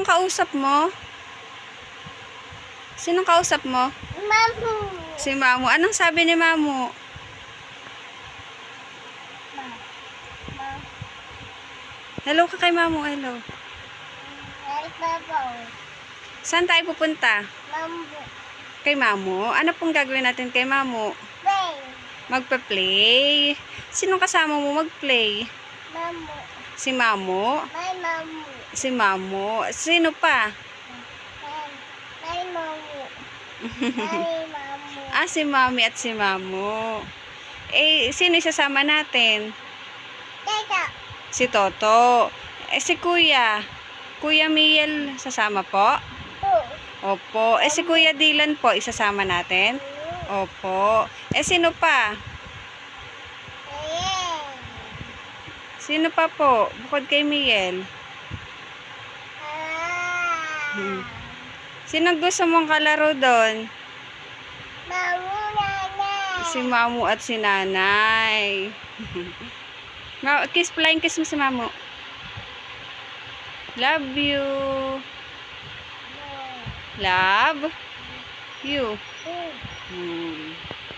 Sinong kausap mo? Sinong kausap mo? Mamu. Si Mamu. Anong sabi ni Mamu? Hello ka kay Mamu. Hello. Saan tayo pupunta? Mamu. Kay Mamu? Ano pong gagawin natin kay Mamu? Play. Magpa-play. Sinong kasama mo mag-play? Mamu. Si Mamu? My mamu. Si Mamu. Sino pa? My mamu. My mamu. Ah, si Mami at si Mamu. Eh, sino isasama natin? Tata. Si Toto. Eh, si Kuya. Kuya Miel, sasama po? Opo. Eh, si Kuya Dylan po, isasama natin? Opo. Eh, sino pa? Sino pa po? Bukod kay Miel. Sino gusto mong kalaro doon? Mamu nana. Si Mamu at si Nanay. Kiss, flying kiss mo si Mamu. Love you. Love you.